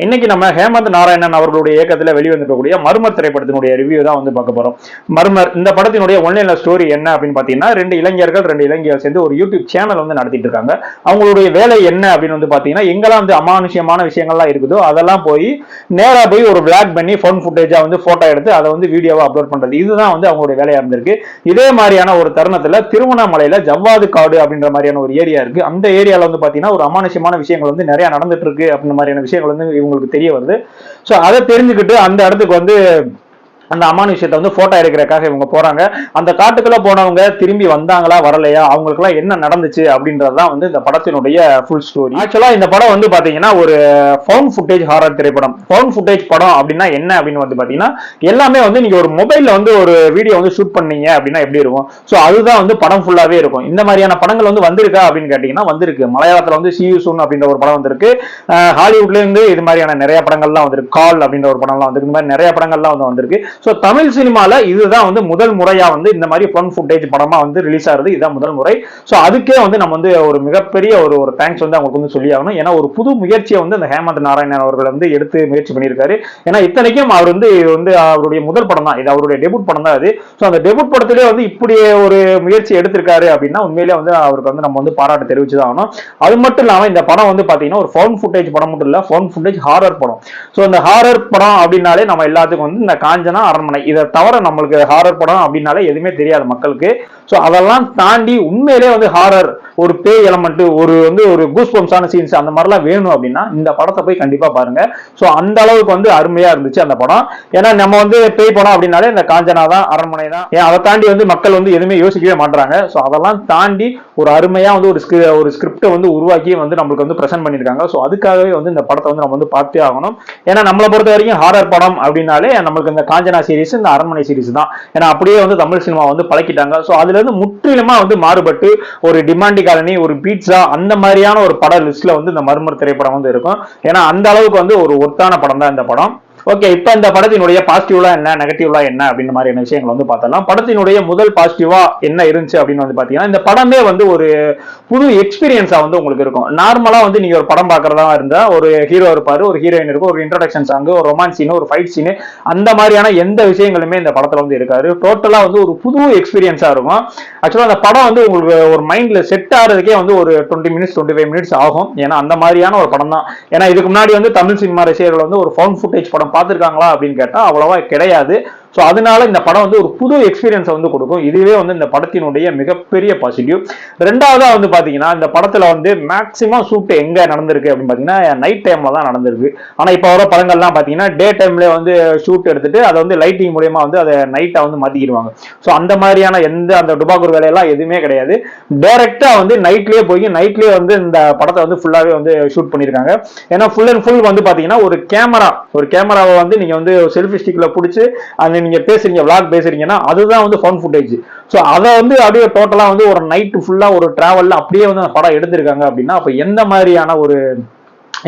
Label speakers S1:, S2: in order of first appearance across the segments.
S1: இன்னைக்கு நம்ம ஹேமந்த் நாராயணன் அவர்களுடைய இயக்கத்தில் வெளிவந்திருக்கக்கூடிய மர்மர் திரைப்படத்தினுடைய ரிவ்யூ தான் வந்து பார்க்க போறோம். மர்மர் இந்த படத்தினுடைய ஒன்லைன்ல ஸ்டோரி என்ன அப்படின்னு பாத்தீங்கன்னா, ரெண்டு இளைஞர்கள் சேர்ந்து ஒரு யூடியூப் சேனல் வந்து நடத்திட்டு இருக்காங்க. அவங்களுடைய வேலை என்ன அப்படின்னு வந்து பாத்தீங்கன்னா, எங்கெல்லாம் வந்து அமானுஷ்யமான விஷயங்கள்லாம் இருக்குதோ அதெல்லாம் போய் நேரா போய் ஒரு விளாக் பண்ணி ஃபோன் ஃபுட்டேஜா வந்து போட்டோ எடுத்து அதை வந்து வீடியோவா அப்லோட் பண்றது. இதுதான் வந்து அவங்களுடைய வேலையா இருந்திருக்கு. இதே மாதிரியான ஒரு தருணத்துல திருவண்ணாமலையில ஜவ்வாது காடு அப்படின்ற மாதிரியான ஒரு ஏரியா இருக்கு. அந்த ஏரியால வந்து பாத்தீங்கன்னா ஒரு அமானுஷ்யமான விஷயங்கள் வந்து நிறைய நடந்துட்டு இருக்கு அப்படின்ற மாதிரியான விஷயங்கள் வந்து உங்களுக்கு தெரிய வருது. சோ அதை தெரிஞ்சுக்கிட்டு அந்த இடத்துக்கு வந்து அந்த அம்மான விஷயத்த வந்து போட்டோ எடுக்கிறதுக்காக இவங்க போறாங்க. அந்த காட்டுக்குள்ள போனவங்க திரும்பி வந்தாங்களா வரலையா, அவங்களுக்கு எல்லாம் என்ன நடந்துச்சு அப்படின்றதுதான் வந்து இந்த படத்தினுடைய ஃபுல் ஸ்டோரி. ஆக்சுவலா இந்த படம் வந்து பாத்தீங்கன்னா ஒரு ஃபவுண்ட் ஃபுட்டேஜ் ஹாரர் திரைப்படம். ஃபவுண்ட் ஃபுட்டேஜ் படம் அப்படின்னா என்ன அப்படின்னு வந்து பாத்தீங்கன்னா, எல்லாமே வந்து நீங்க ஒரு மொபைல்ல வந்து ஒரு வீடியோ வந்து ஷூட் பண்ணீங்க அப்படின்னா எப்படி இருக்கும், சோ அதுதான் வந்து படம் ஃபுல்லாவே இருக்கும். இந்த மாதிரியான படங்கள் வந்து வந்திருக்கா அப்படின்னு கேட்டீங்கன்னா வந்திருக்கு. மலையாளத்துல வந்து See You Soon அப்படின்ற ஒரு படம் வந்திருக்கு. ஹாலிவுட்ல இருந்து இது மாதிரியான நிறைய படங்கள்லாம் வந்திருக்கு. கால் அப்படின்ற ஒரு படம்லாம் வந்திருக்கு. இந்த மாதிரி நிறைய படங்கள்லாம் வந்து வந்திருக்கு. சோ தமிழ் சினிமால இதுதான் வந்து முதல் முறையா வந்து இந்த மாதிரி ஃபன் ஃபுட்டேஜ் படமா வந்து ரிலீஸ் ஆகுது. இதுதான் முதல் முறை. சோ அதுக்கே வந்து நம்ம வந்து ஒரு மிகப்பெரிய ஒரு தேங்க்ஸ் வந்து அவங்களுக்கு வந்து சொல்லி ஆகணும். ஏன்னா ஒரு புது முயற்சியை வந்து அந்த ஹேமந்த் நாராயணன் அவர்கள் வந்து எடுத்து முயற்சி பண்ணியிருக்காரு. ஏன்னா இத்தனைக்கும் அவர் வந்து அவருடைய முதல் படம் தான் இது, அவருடைய டெபுட் படம் தான் அது. ஸோ அந்த டெபுட் படத்திலே வந்து இப்படி ஒரு முயற்சி எடுத்திருக்காரு அப்படின்னா உண்மையிலே வந்து அவருக்கு வந்து நம்ம வந்து பாராட்டு தெரிவிச்சுதான் ஆகணும். அது மட்டும் இல்லாம இந்த படம் வந்து பாத்தீங்கன்னா ஒரு ஃபவுண்ட் ஃபுட்டேஜ் படம் மட்டும் இல்ல, ஃபவுண்ட் ஃபுட்டேஜ் ஹாரர் படம். ஸோ அந்த ஹாரர் படம் அப்படின்னாலே நம்ம எல்லாத்துக்கும் வந்து இந்த காஞ்சனா, அரண்மனை இதை தவிர நம்மளுக்கு ஹாரர் படம் அப்படின்னாலே எதுவுமே தெரியாது மக்களுக்கு. சோ அதெல்லாம் தாண்டி உண்மையிலே வந்து ஹாரர், ஒரு பேய் எலமெண்ட், ஒரு கூஸ்பம்ஸான சீன்ஸ் அந்த மாதிரிலாம் வேணும் அப்படின்னா இந்த படத்தை போய் கண்டிப்பா பாருங்க. சோ அந்த அளவுக்கு வந்து அருமையா இருந்துச்சு அந்த படம். ஏன்னா நம்ம வந்து பேய் படம் அப்படின்னாலே இந்த காஞ்சனா தான், அரண்மனை தான். ஏன் அதை தாண்டி வந்து மக்கள் வந்து எதுவுமே யோசிக்கவே மாட்டாங்க. சோ அதெல்லாம் தாண்டி ஒரு அருமையா வந்து ஒரு ஸ்கிரிப்டை வந்து உருவாக்கி வந்து நம்மளுக்கு வந்து பிரசன்ட் பண்ணிருக்காங்க. சோ அதுக்காகவே வந்து இந்த படத்தை வந்து நம்ம வந்து பார்த்தே ஆகணும். ஏன்னா நம்மளை பொறுத்த வரைக்கும் ஹாரர் படம் அப்படின்னாலே நம்மளுக்கு இந்த காஞ்சனா சீரிஸ், இந்த அரண்மனை சீரிஸ் தான். ஏன்னா அப்படியே வந்து தமிழ் சினிமா வந்து பழக்கிட்டாங்க. சோ அதுல இருந்து முற்றிலுமா வந்து மாறுபட்டு ஒரு டிமாண்டி காலனி, ஒரு பீட்சா அந்த மாதிரியான ஒரு பட லிஸ்ட்ல வந்து இந்த மர்மர் திரைப்படம் வந்து இருக்கும். ஏன்னா அந்த அளவுக்கு வந்து ஒரு ஒர்த்தான படம் தான் இந்த படம். ஓகே, இப்ப இந்த படத்தினுடைய பாசிட்டிவ்லாம் என்ன, நெகட்டிவ்லாம் என்ன அப்படின்ற மாதிரியான விஷயங்கள் வந்து பார்த்தலாம். படத்தினுடைய முதல் பாசிட்டிவா என்ன இருந்துச்சு அப்படின்னு வந்து பாத்தீங்கன்னா, இந்த படமே வந்து ஒரு புது எக்ஸ்பீரியன்ஸா வந்து உங்களுக்கு இருக்கும். நார்மலா வந்து நீங்க ஒரு படம் பாக்குறதா இருந்தா ஒரு ஹீரோ இருப்பாரு, ஒரு ஹீரோயின் இருக்கும், ஒரு இன்ட்ரோடக்ஷன் சாங், ஒரு ரொமான்ஸ் சீன், ஒரு ஃபைட் சீன், அந்த மாதிரியான எந்த விஷயங்களுமே இந்த படத்துல வந்து இருக்காரு. டோட்டலா வந்து ஒரு புது எக்ஸ்பீரியன்ஸா இருக்கும். ஆக்சுவலா அந்த படம் வந்து உங்களுக்கு ஒரு மைண்ட்ல செட் ஆகிறதுக்கே வந்து ஒரு 20 மினிட்ஸ் 25 மினிட்ஸ் ஆகும். ஏன்னா அந்த மாதிரியான ஒரு படம் தான். ஏன்னா இதுக்கு முன்னாடி வந்து தமிழ் சினிமா ரசிகர்கள் வந்து ஒரு ஃபவுண்ட் ஃபுட்டேஜ் படம் பார்த்திருக்காங்களா அப்படின்னு கேட்டா அவ்வளவா கிடையாது. சோ அதனால இந்த படம் வந்து ஒரு புது எக்ஸ்பீரியன்ஸ் வந்து கொடுக்கும். இதுவே வந்து இந்த படத்தினுடைய மிகப்பெரிய பாசிட்டிவ். ரெண்டாவதா வந்து பாத்தீங்கன்னா இந்த படத்துல வந்து மேக்சிமம் ஷூட் எங்க நடந்திருக்கு அப்படின்னு பாத்தீங்கன்னா நைட் டைம்ல தான் நடந்திருக்கு. ஆனா இப்ப வர படங்கள்லாம் பாத்தீங்கன்னா டே டைம்ல வந்து ஷூட் எடுத்துட்டு அதை வந்து லைட்டிங் மூலியமா வந்து அதை நைட்டா வந்து மாத்திக்கிடுவாங்க. சோ அந்த மாதிரியான எந்த அந்த டுபாக்கூர் வேலையெல்லாம் எதுவுமே கிடையாது. டைரக்டா வந்து நைட்லயே போய் நைட்லயே வந்து இந்த படத்தை வந்து ஃபுல்லாவே வந்து ஷூட் பண்ணிருக்காங்க. ஏன்னா ஃபுல் அண்ட் ஃபுல் வந்து பாத்தீங்கன்னா ஒரு கேமராவை வந்து நீங்க வந்து செல்ஃபி ஸ்டிக்ல பிடிச்சு அந்த நீங்க பேசுறீங்க, விளாக் பேசுறீங்கன்னா அதுதான் வந்து ஃபன் ஃபுட்டேஜ். சோ அதை வந்து அப்படியே டோட்டலா வந்து ஒரு நைட் ஃபுல்லா ஒரு டிராவல்ல அப்படியே வந்து படம் எடுத்திருக்காங்க அப்படின்னா அப்ப எந்த மாதிரியான ஒரு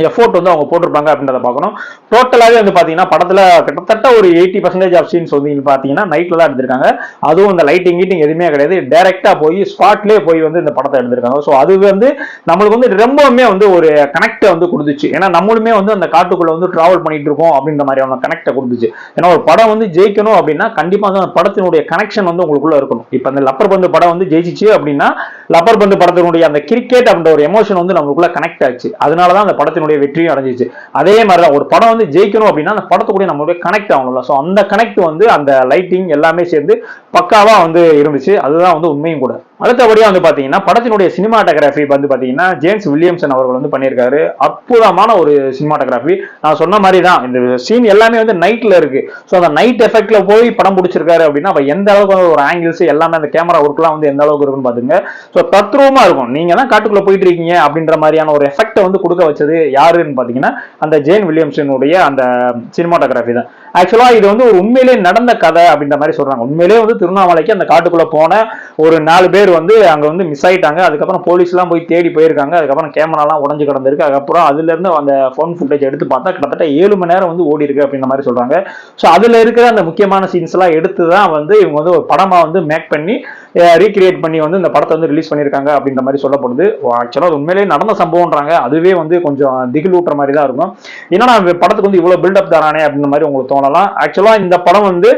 S1: எஃபோர்ட் வந்து அவங்க போட்டிருப்பாங்க அப்படின்றத பார்க்கணும். டோட்டலாவே வந்து பாத்தீங்கன்னா படத்துல கிட்டத்தட்ட ஒரு 80% ஆஃப் சீன்ஸ் வந்து பாத்தீங்கன்னா நைட்ல தான் எடுத்திருக்காங்க. அதுவும் இந்த லைட்டிங் எதுவுமே கிடையாது. டைரக்டா போய் ஸ்பாட்லயே போய் வந்து இந்த படத்தை எடுத்திருக்காங்க. சோ அது வந்து நம்மளுக்கு வந்து ரொம்பவுமே வந்து ஒரு கனெக்ட் வந்து கொடுத்துச்சு. ஏன்னா நம்மளுமே வந்து அந்த காட்டுக்குள்ள வந்து டிராவல் பண்ணிட்டு இருக்கோம் அப்படின்ற மாதிரியான கனெக்ட் கொடுத்துச்சு. ஏன்னா ஒரு படம் வந்து ஜெயிக்கணும் அப்படின்னா கண்டிப்பா அந்த படத்தினுடைய கனெக்ஷன் வந்து உங்களுக்குள்ள இருக்கணும். இப்ப அந்த லப்பர் பந்து படம் வந்து ஜெயிச்சிச்சு அப்படின்னா லப்பர் பந்து படத்தினுடைய அந்த கிரிக்கெட் அப்படின்ற ஒரு எமோஷன் வந்து நம்மளுக்குள்ள கனெக்ட் ஆச்சு. அதனாலதான் அந்த படத்தினுடைய வெற்றியும் அடைஞ்சிச்சு. அதே மாதிரிதான் ஒரு படம் வந்து ஜெயிக்கணும் அப்படின்னா அந்த படத்துக்குடைய நம்மளுடைய கனெக்ட் ஆகணும்ல. சோ அந்த கனெக்ட் வந்து அந்த லைட்டிங் எல்லாமே சேர்ந்து பக்காவா வந்து இருந்துச்சு. அதுதான் வந்து உண்மையும் கூட. அடுத்தபடியா வந்து பாத்தீங்கன்னா படத்தினுடைய சினிமாட்டோகிராஃபி வந்து பாத்தீங்கன்னா ஜேம்ஸ் வில்லியம்சன் அவர்கள் வந்து பண்ணியிருக்காரு. அற்புதமான ஒரு சினிமாட்டோகிராஃபி. நான் சொன்ன மாதிரி தான் இந்த சீன் எல்லாமே வந்து நைட்ல இருக்கு. சோ அந்த நைட் எஃபெக்ட்ல போய் படம் பிடிச்சிருக்காரு அப்படின்னா எந்த அளவுக்கு ஒரு ஆங்கிள்ஸ் எல்லாமே அந்த கேமரா ஒர்க்லாம் வந்து எந்த அளவுக்கு இருக்குன்னு பாத்துங்க. சோ தத்ரூபமா இருக்கும். நீங்க தான் காட்டுக்குள்ள போயிட்டு இருக்கீங்க அப்படின்ற மாதிரியான ஒரு எஃபெக்ட் வந்து கொடுக்க வச்சது யாருன்னு பாத்தீங்கன்னா அந்த ஜேன் வில்லியம்சனுடைய அந்த சினிமாட்டோகிராஃபி தான். ஆக்சுவலா இது வந்து ஒரு உண்மையிலே நடந்த கதை அப்படின்ற மாதிரி சொல்றாங்க. உண்மையிலே வந்து திருவண்ணாமலைக்கு அந்த காட்டுக்குள்ள போன ஒரு 4 பேர் பேர் வந்து அங்க வந்து மிஸ் ஆயிட்டாங்க. அதுக்கப்புறம் போலீஸ் எல்லாம் போய் தேடி போயிருக்காங்க. அதுக்கப்புறம் கேமரா எல்லாம் உடஞ்சு கிடந்திருக்கு. அதுக்கப்புறம் அதுல இருந்து அந்த போன் ஃபுட்டேஜ் எடுத்து பார்த்தா கிட்டத்தட்ட 7 மணி நேரம் வந்து ஓடி இருக்கு அப்படின்ற மாதிரி சொல்றாங்க. ஸோ அதுல இருக்கிற அந்த முக்கியமான சீன்ஸ் எல்லாம் எடுத்து தான் வந்து இவங்க வந்து ஒரு படமா வந்து மேக் பண்ணி ரீக்ரியேட் பண்ணி வந்து இந்த படத்தை வந்து ரிலீஸ் பண்ணியிருக்காங்க அப்படின்ற மாதிரி சொல்லப்படுது. ஆக்சுவலாக உண்மையிலேயே நடந்த சம்பவம்ன்றாங்க. அதுவே வந்து கொஞ்சம் திகிலூட்டுற மாதிரி தான் இருக்கும். ஏன்னா படத்துக்கு வந்து இவ்வளவு பில்டப் தானே அப்படின்ற மாதிரி உங்களுக்கு தோணலாம். ஆக்சுவலா இந்த படம் வந்து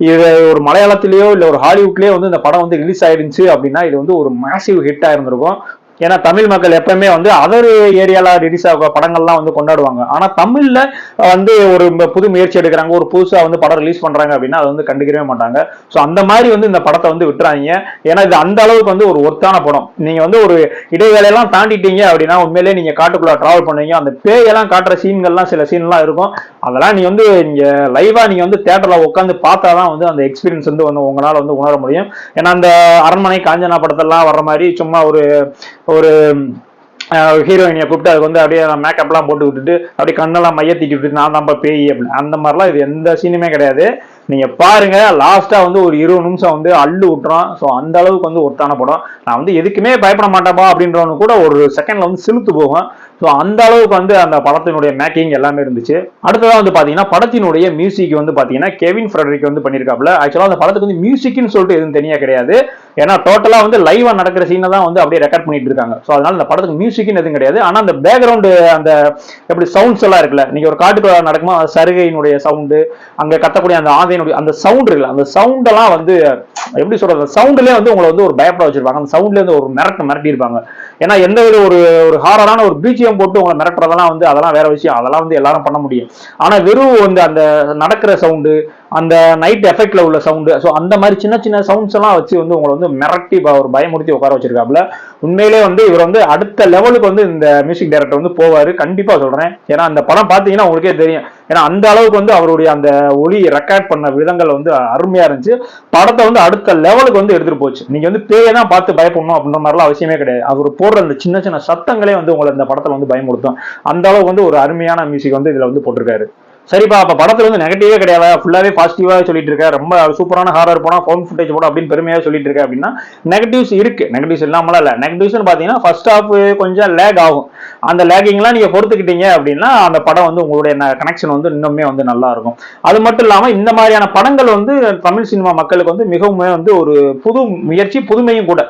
S1: இது ஒரு மலையாளத்திலேயோ இல்ல ஒரு ஹாலிவுட்லயோ வந்து இந்த படம் வந்து ரிலீஸ் ஆயிருந்துச்சு அப்படின்னா இது வந்து ஒரு மேசிவ் ஹிட் ஆயிருந்திருக்கும். ஏன்னா தமிழ் மக்கள் எப்பவுமே வந்து அதர் ஏரியால ரிலீஸ் ஆக படங்கள்லாம் வந்து கொண்டாடுவாங்க. ஆனா தமிழ்ல வந்து ஒரு புது முயற்சி எடுக்கிறாங்க, ஒரு புதுசா வந்து படம் ரிலீஸ் பண்றாங்க அப்படின்னா அது வந்து கண்டுக்கவே மாட்டாங்க. ஸோ அந்த மாதிரி வந்து இந்த படத்தை வந்து விட்டுறாங்க. ஏன்னா இது அந்த அளவுக்கு வந்து ஒரு ஒர்த்தான படம். நீங்க வந்து ஒரு இடைவேளையெல்லாம் தாண்டிட்டீங்க அப்படின்னா உண்மையிலேயே நீங்க காட்டுக்குள்ள டிராவல் பண்ணுவீங்க. அந்த பேயெல்லாம் காட்டுற சீன்கள்லாம் சில சீன்லாம் இருக்கும். அதெல்லாம் நீங்க வந்து இங்க லைவா நீங்க வந்து தியேட்டர்ல உட்காந்து பார்த்தாதான் வந்து அந்த எக்ஸ்பீரியன்ஸ் வந்து உங்களால வந்து உணர முடியும். ஏன்னா அந்த அரண்மனை காஞ்சனா படத்தெல்லாம் வர்ற மாதிரி சும்மா ஒரு ஒரு ஹீரோயினியை கூப்பிட்டு அதுக்கு வந்து அப்படியே மேக்கப் எல்லாம் போட்டு விட்டுட்டு அப்படியே கண்ணெல்லாம் மையத்திட்டு விட்டுட்டு நான் தான் பேய் அப்படின்னு அந்த மாதிரிலாம் இது எந்த சீனுமே கிடையாது. நீங்க பாருங்க, லாஸ்டா வந்து ஒரு 20 நிமிஷம் வந்து அள்ளு விட்டுறோம். ஸோ அந்த அளவுக்கு வந்து ஒருத்தான படம். நான் வந்து எதுக்குமே பயப்பட மாட்டேப்பா அப்படின்றவனு கூட ஒரு செகண்ட்ல வந்து சிலுத்து போகும். ஸோ அந்த அளவுக்கு வந்து அந்த படத்தினுடைய மேக்கிங் எல்லாமே இருந்துச்சு. அடுத்ததான் வந்து பாத்தீங்கன்னா படத்தினுடைய மியூசிக் வந்து பாத்தீங்கன்னா கெவின் ஃப்ரெடரிக் வந்து பண்ணியிருக்காப்ல. ஆக்சுவலா அந்த படத்துக்கு வந்து மியூசிக்னு சொல்லிட்டு எதுவும் தனியா கிடையாது. ஏன்னா டோட்டலா வந்து லைவா நடக்கிற சீனை தான் வந்து அப்படியே ரெக்கார்ட் பண்ணிட்டு இருக்காங்க. ஸோ அதனால இந்த படத்துக்கு மியூசிக்னு எதுவும் கிடையாது. ஆனா அந்த பேக்ரவுண்டு அந்த எப்படி சவுண்ட்ஸ் எல்லாம் இருக்குல்ல, நீங்க ஒரு காட்டுக்குள்ள நடக்குமா சருகையினுடைய சவுண்டு, அங்க கத்தக்கூடிய அந்த ஆதையினுடைய அந்த சவுண்ட் இருக்குல்ல, அந்த சவுண்ட் எல்லாம் வந்து எப்படி சொல்றது, சவுண்ட்லயே வந்து உங்களை வந்து ஒரு பயப்பட வச்சிருப்பாங்க. அந்த சவுண்ட்ல இருந்து ஒரு மிரட்டி இருப்பாங்க. ஏன்னா எந்த ஒரு ஒரு ஹாரரான ஒரு பிஜிஎம் போட்டு உங்களை மிரட்டுறதெல்லாம் வந்து அதெல்லாம் வேற விஷயம். அதெல்லாம் வந்து எல்லாரும் பண்ண முடியும். ஆனா வெறும் வந்து அந்த நடக்கிற சவுண்டு, அந்த நைட் எஃபெக்ட்ல உள்ள சவுண்டு, ஸோ அந்த மாதிரி சின்ன சின்ன சவுண்ட்ஸ் எல்லாம் வச்சு வந்து உங்களை வந்து மிரட்டி ஒரு பயமுறுத்தி உட்கார வச்சிருக்காப்ல. உண்மையிலே வந்து இவர் வந்து அடுத்த லெவலுக்கு வந்து இந்த மியூசிக் டைரக்டர் வந்து போவாரு, கண்டிப்பா சொல்றேன். ஏன்னா அந்த படம் பாத்தீங்கன்னா உங்களுக்கே தெரியும். ஏன்னா அந்த அளவுக்கு வந்து அவருடைய அந்த ஒளி ரெக்கார்ட் பண்ண விதங்கள் வந்து அருமையா இருந்துச்சு. படத்தை வந்து அடுத்த லெவலுக்கு வந்து எடுத்துட்டு போச்சு. நீங்க வந்து பேயை தான் பார்த்து பயப்படணும் அப்படின்ற மாதிரிலாம் அவசியமே கிடையாது. அவர் போடுற அந்த சின்ன சின்ன சத்தங்களே வந்து உங்களை இந்த படத்துல வந்து பயமுறுத்தும். அந்த அளவுக்கு வந்து ஒரு அருமையான மியூசிக் வந்து இதுல வந்து போட்டிருக்காரு. சரிப்பா, அப்ப படத்துல வந்து நெகட்டிவே கிடையாது, ஃபுல்லாவே பாசிட்டிவா சொல்லிட்டு இருக்க, ரொம்ப சூப்பரான ஹாரர் படம், ஃபவுண்ட் ஃபுட்டேஜ் படம் அப்படின்னு பெருமையா சொல்லிட்டு இருக்க அப்படின்னா நெகட்டிவ்ஸ் இருக்கு. நெகட்டிவ்ஸ் இல்லாமலாம் இல்ல. நெகட்டிவ்ஸ் பாத்தீங்கன்னா ஃபர்ஸ்ட் ஹாஃப் கொஞ்சம் லேக் ஆகும். அந்த லேகிங்லாம் நீங்க பொறுத்துக்கிட்டீங்க அப்படின்னா அந்த படம் வந்து உங்களுடைய கனெக்ஷன் வந்து இன்னுமே வந்து நல்லா இருக்கும். அது மட்டும் இல்லாம இந்த மாதிரியான படங்கள் வந்து தமிழ் சினிமா மக்களுக்கு வந்து மிகவும் வந்து ஒரு புது முயற்சி, புதுமையும் கூட.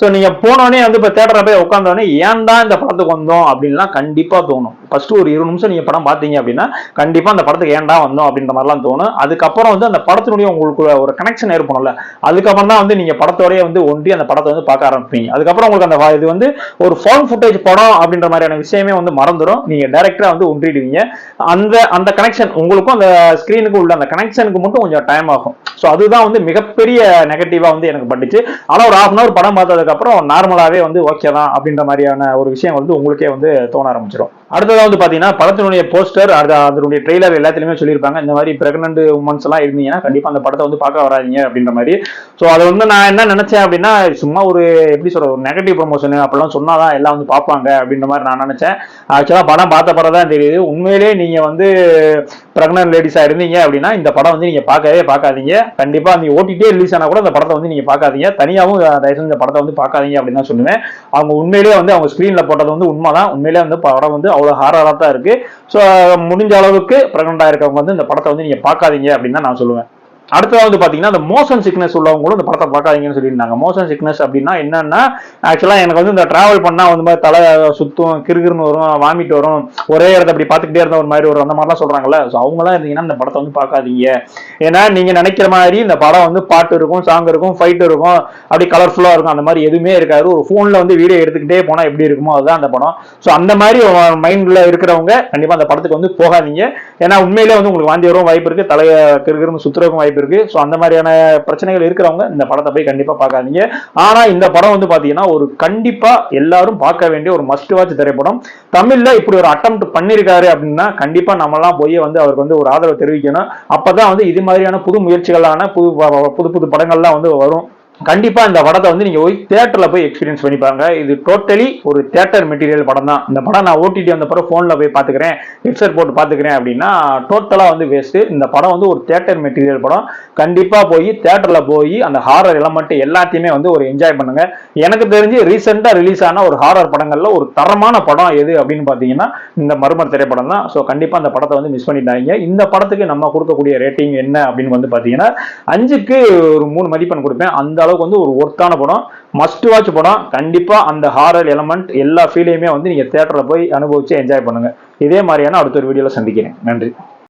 S1: ஸோ நீங்க போனோடனே வந்து இப்போ தேட்டரை போய் உட்காந்தோடனே ஏன் தான் இந்த படத்துக்கு வந்தோம் அப்படின்லாம் கண்டிப்பா தோணும். ஃபர்ஸ்ட் ஒரு 20 நிமிஷம் நீங்க படம் பார்த்தீங்க அப்படின்னா கண்டிப்பா அந்த படத்துக்கு ஏன்டா வந்தோம் அப்படின்ற மாதிரிலாம் தோணும். அதுக்கப்புறம் வந்து அந்த படத்தினுடைய உங்களுக்கு ஒரு கனெக்ஷன் ஏற்படும்ல, அதுக்கப்புறம் தான் வந்து நீங்க படத்தோடய வந்து ஒன்றி அந்த படத்தை வந்து பார்க்க ஆரம்பிப்பீங்க. அதுக்கப்புறம் உங்களுக்கு அந்த இது வந்து ஒரு ஃபவுண்ட் ஃபுட்டேஜ் படம் அப்படின்ற மாதிரியான விஷயமே வந்து மறந்துடும். நீங்க டைரக்டா வந்து ஒன்றிடுவீங்க. அந்த அந்த கனெக்ஷன் உங்களுக்கும் அந்த ஸ்கிரீனுக்கு உள்ள அந்த கனெக்ஷனுக்கு மட்டும் கொஞ்சம் டைம் ஆகும். ஸோ அதுதான் வந்து மிகப்பெரிய நெகட்டிவா வந்து எனக்கு பட்டுச்சு. ஆனா ஒரு ஹாஃப் அன் அவர் படம் பார்த்ததுக்கு அப்புறம் நார்மலாவே வந்து ஓகே தான் அப்படின்ற மாதிரியான ஒரு விஷயம் வந்து உங்களுக்கே வந்து தோண ஆரம்பிச்சிடும். அடுத்ததா வந்து பாத்தீங்கன்னா படத்தினுடைய போஸ்டர், அதனுடைய ட்ரெய்லர் எல்லாத்திலுமே சொல்லியிருப்பாங்க இந்த மாதிரி பிரெக்னன்ட் உமன்ஸ் எல்லாம் இருந்தீங்கன்னா கண்டிப்பா அந்த படத்தை வந்து பார்க்க வராதீங்க அப்படின்ற மாதிரி. ஸோ அதை வந்து நான் என்ன நினைச்சேன் அப்படின்னா சும்மா ஒரு எப்படி சொல்ற ஒரு நெகட்டிவ் ப்ரொமோஷன் அப்படிலாம் சொன்னாதான் எல்லாம் வந்து பார்ப்பாங்க அப்படின்ற மாதிரி நான் நினைச்சேன். ஆக்சுவலா படம் பார்த்த படம் தான் தெரியுது. உண்மையிலேயே நீங்க வந்து பிரெக்னன்ட் லேடிஸா இருந்தீங்க அப்படின்னா இந்த படம் வந்து நீங்க பார்க்கவே பார்க்காதீங்க. கண்டிப்பா நீங்க ஓட்டிட்டே ரிலீஸ் ஆனா கூட இந்த படத்தை வந்து நீங்க பார்க்காதீங்க. தனியாகவும் தயவுசெய்து இந்த படத்தை வந்து பார்க்காதீங்க அப்படின்னு தான் சொல்லுவேன். அவங்க உண்மையிலேயே வந்து அவங்க ஸ்கிரீன்ல போட்டது வந்து உண்மைதான். உண்மையிலேயே வந்து படம் வந்து அவ்வளவு ஹாரரா தான் இருக்கு. ஸோ முடிஞ்ச அளவுக்கு பிரெக்னண்டா இருக்கவங்க வந்து இந்த படத்தை வந்து நீங்க பார்க்காதீங்க அப்படின்னு தான் நான் சொல்லுவேன். அடுத்ததா வந்து பாத்தீங்கன்னா இந்த மோஷன் சிக்னஸ் உள்ளவங்க கூட இந்த படத்தை பார்க்காதீங்கன்னு சொல்லியிருந்தாங்க. மோஷன் சிக்னஸ் அப்படின்னா என்னன்னா ஆக்சுவலா எனக்கு வந்து இந்த டிராவல் பண்ணா வந்து மாதிரி தலை சுத்தும், கிருகிருன்னு வரும், வாமிட் வரும், ஒரே இடத்த அப்படி பார்த்துக்கிட்டே இருந்த ஒரு மாதிரி ஒரு அந்த மாதிரிலாம் சொல்றாங்கல்ல. ஸோ அவங்களாம் இருந்தீங்கன்னா இந்த படத்தை வந்து பார்க்காதீங்க. ஏன்னா நீங்க நினைக்கிற மாதிரி இந்த படம் வந்து பாட்டு இருக்கும், சாங் இருக்கும், ஃபைட் இருக்கும், அப்படி கலர்ஃபுல்லா இருக்கும். அந்த மாதிரி எதுவுமே இருக்காது. ஒரு போன்ல வந்து வீடியோ எடுத்துக்கிட்டே போனா எப்படி இருக்குமோ அதுதான் அந்த படம். ஸோ அந்த மாதிரி மைண்ட்ல இருக்கிறவங்க கண்டிப்பா அந்த படத்துக்கு வந்து போகாதீங்க. ஏன்னா உண்மையிலே வந்து உங்களுக்கு வாந்தி வரும் வாய்ப்பு இருக்கு, தலைய கிருகிருன்னு சுத்துறதுக்கும் வாய்ப்பு இருக்கு. சோ அந்த மாதிரியான பிரச்சனைகள் இருக்கிறவங்க இந்த படத்தை போய் கண்டிப்பா பார்க்காதீங்க. ஆனா இந்த படம் வந்து பாத்தீங்கன்னா ஒரு கண்டிப்பா எல்லாரும் பார்க்க வேண்டிய ஒரு மஸ்ட் வாட்ச் திரைப்படம். தமிழ்ல இப்படி ஒரு அட்டெம்ப்ட் பண்ணிருக்காரு அப்படின்னா கண்டிப்பா நம்ம எல்லாம் போய் வந்து அவருக்கு வந்து ஒரு ஆதரவு தெரிவிக்கணும். அப்பதான் வந்து இது மாதிரியான புது முயற்சிகளான புது புது படங்கள்லாம் வந்து வரும். கண்டிப்பா இந்த படத்தை வந்து நீங்க போய் தியேட்டர்ல போய் எக்ஸ்பீரியன்ஸ் பண்ணிப்பாங்க. இது டோட்டலி ஒரு தியேட்டர் மெட்டீரியல் படம் தான். இந்த படம் நான் ஓடிடி வந்த பிறகு போன்ல போய் பாத்துக்கிறேன், ஹெட்செட் போட்டு பாத்துக்கிறேன் அப்படின்னா டோட்டலா வந்து வேஸ்ட். இந்த படம் வந்து ஒரு தியேட்டர் மெட்டீரியல் படம். கண்டிப்பா போய் தியேட்டர்ல போய் அந்த ஹாரர் எலமெண்ட் எல்லாத்தையுமே வந்து ஒரு என்ஜாய் பண்ணுங்க. எனக்கு தெரிஞ்சு ரீசெண்டா ரிலீஸ் ஆன ஒரு ஹாரர் படங்கள்ல ஒரு தரமான படம் எது அப்படின்னு பாத்தீங்கன்னா இந்த மர்மர் திரைப்படம் தான். ஸோ கண்டிப்பா அந்த படத்தை வந்து மிஸ் பண்ணிட்டாங்க. இந்த படத்துக்கு நம்ம கொடுக்கக்கூடிய ரேட்டிங் என்ன அப்படின்னு வந்து பாத்தீங்கன்னா 5க்கு ஒரு 3 மதிப்பெண் கொடுப்பேன். அந்த அளவுக்கு வந்து ஒரு ஒர்த்தான படம், மஸ்ட் வாட்ச் படம். கண்டிப்பா அந்த ஹாரர் எலமெண்ட் எல்லா ஃபீலையுமே வந்து நீங்க தியேட்டர்ல போய் அனுபவிச்சு என்ஜாய் பண்ணுங்க. இதே மாதிரியான அடுத்த ஒரு வீடியோல சந்திக்கிறேன். நன்றி.